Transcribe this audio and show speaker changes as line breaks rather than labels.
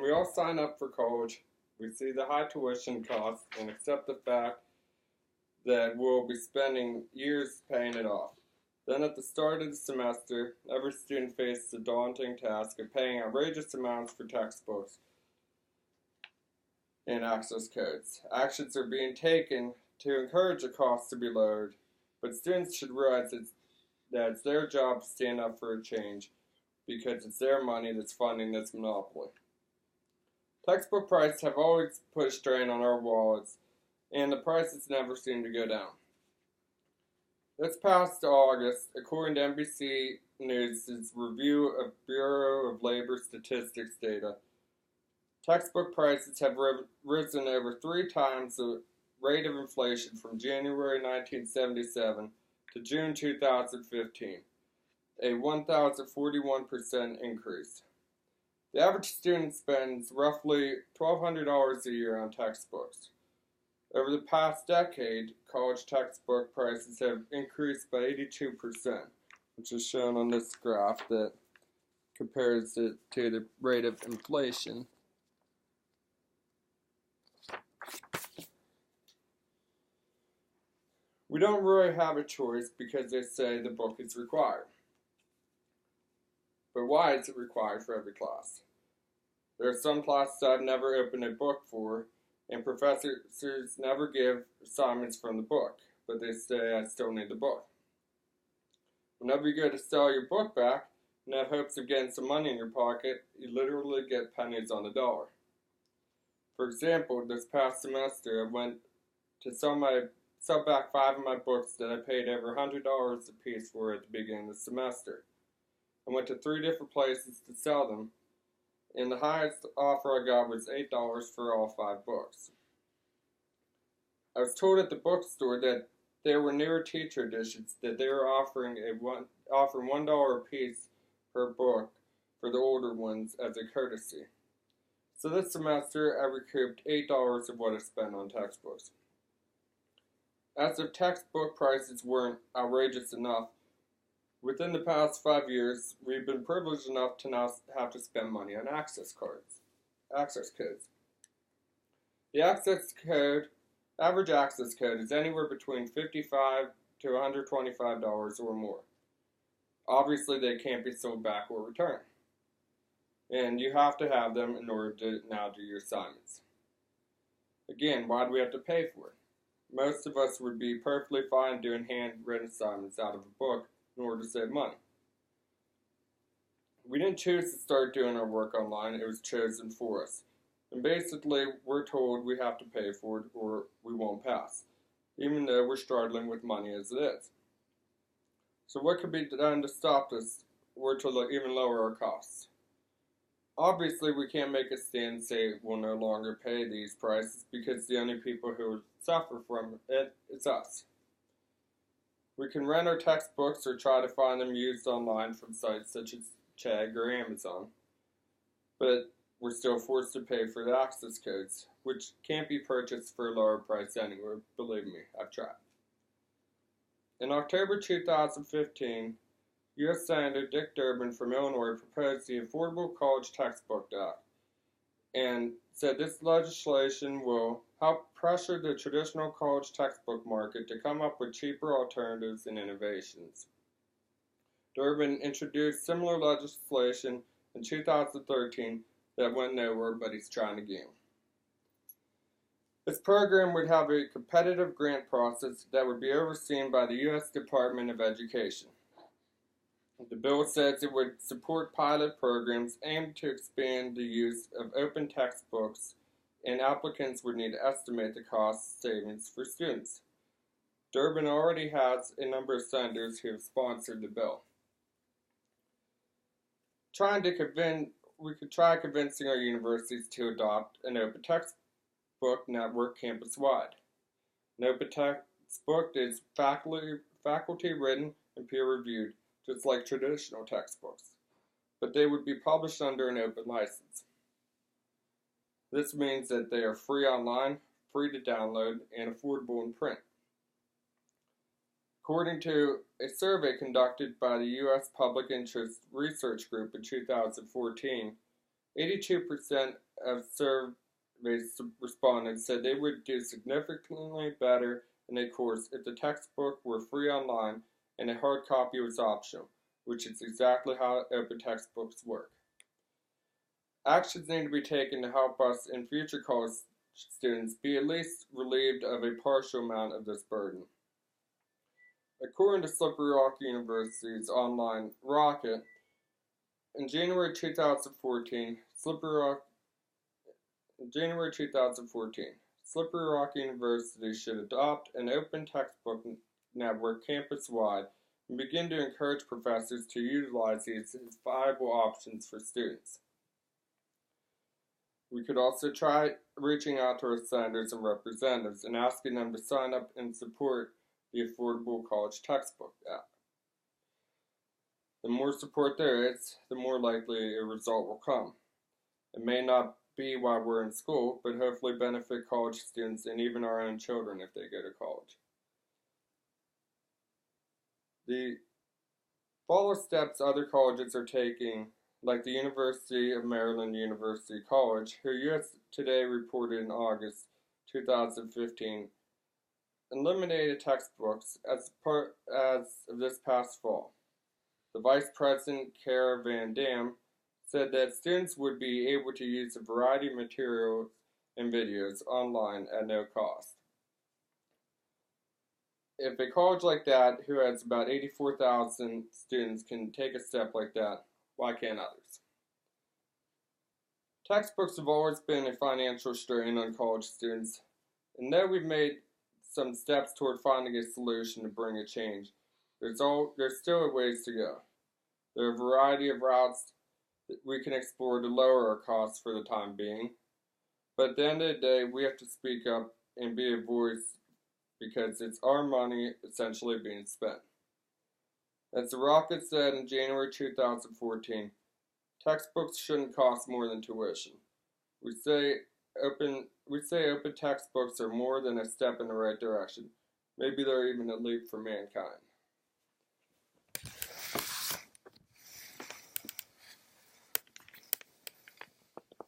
When we all sign up for college, we see the high tuition costs and accept the fact that we'll be spending years paying it off. Then at the start of the semester, every student faces the daunting task of paying outrageous amounts for textbooks and access codes. Actions are being taken to encourage the costs to be lowered, but students should realize that it's their job to stand up for a change because it's their money that's funding this monopoly. Textbook prices have always put a strain on our wallets, and the prices never seem to go down. This past August, according to NBC News' review of Bureau of Labor Statistics data, textbook prices have risen over 3 times the rate of inflation from January 1977 to June 2015, a 1,041% increase. The average student spends roughly $1,200 a year on textbooks. Over the past decade, college textbook prices have increased by 82%, which is shown on this graph that compares it to the rate of inflation. We don't really have a choice because they say the book is required. But why is it required for every class? There are some classes I've never opened a book for, and professors never give assignments from the book, but they say I still need the book. Whenever you go to sell your book back and have hopes of getting some money in your pocket, you literally get pennies on the dollar. For example, this past semester I went to sell back 5 of my books that I paid over $100 a piece for at the beginning of the semester. I went to 3 different places to sell them, and the highest offer I got was $8 for all 5 books. I was told at the bookstore that there were newer teacher editions that they were offering $1 a piece per book for the older ones as a courtesy. So this semester I recouped $8 of what I spent on textbooks. As if textbook prices weren't outrageous enough, within the past 5 years, we've been privileged enough to now have to spend money on access codes. The average access code is anywhere between $55 to $125 or more. Obviously, they can't be sold back or returned, and you have to have them in order to now do your assignments. Again, why do we have to pay for it? Most of us would be perfectly fine doing handwritten assignments out of a book in order to save money. We didn't choose to start doing our work online, it was chosen for us. And basically, we're told we have to pay for it or we won't pass, even though we're struggling with money as it is. So what could be done to stop this or to even lower our costs? Obviously, we can't make a stand and say we'll no longer pay these prices because the only people who will suffer from it is us. We can rent our textbooks or try to find them used online from sites such as Chegg or Amazon, but we're still forced to pay for the access codes, which can't be purchased for a lower price anywhere, believe me, I've tried. In October 2015, U.S. Senator Dick Durbin from Illinois proposed the Affordable College Textbook Act and said this legislation will help pressure the traditional college textbook market to come up with cheaper alternatives and innovations. Durbin introduced similar legislation in 2013 that went nowhere, but he's trying again. This program would have a competitive grant process that would be overseen by the U.S. Department of Education. The bill says it would support pilot programs aimed to expand the use of open textbooks, and applicants would need to estimate the cost savings for students. Durbin already has a number of senators who have sponsored the bill. We could try convincing our universities to adopt an open textbook network campus-wide. An open textbook is faculty-written and peer-reviewed, just like traditional textbooks, but they would be published under an open license. This means that they are free online, free to download, and affordable in print. According to a survey conducted by the U.S. Public Interest Research Group in 2014, 82% of survey respondents said they would do significantly better in a course if the textbook were free online and a hard copy was optional, which is exactly how open textbooks work. Actions need to be taken to help us and future college students be at least relieved of a partial amount of this burden. According to Slippery Rock University's online Rocket, in January 2014, Slippery Rock University should adopt an open textbook network campus-wide and begin to encourage professors to utilize these as viable options for students. We could also try reaching out to our senators and representatives and asking them to sign up and support the Affordable College Textbook Act. The more support there is, the more likely a result will come. It may not be while we're in school, but hopefully benefit college students and even our own children if they go to college. The follow steps other colleges are taking, like the University of Maryland University College, who US Today reported in August 2015, eliminated textbooks as of this past fall. The Vice President, Kara Van Dam, said that students would be able to use a variety of materials and videos online at no cost. If a college like that, who has about 84,000 students, can take a step like that, why can't others? Textbooks have always been a financial strain on college students, and though we've made some steps toward finding a solution to bring a change, there's still a ways to go. There are a variety of routes that we can explore to lower our costs for the time being, but at the end of the day, we have to speak up and be a voice because it's our money essentially being spent. As the Rocket said in January 2014, textbooks shouldn't cost more than tuition. We say open textbooks are more than a step in the right direction. Maybe they're even a leap for mankind.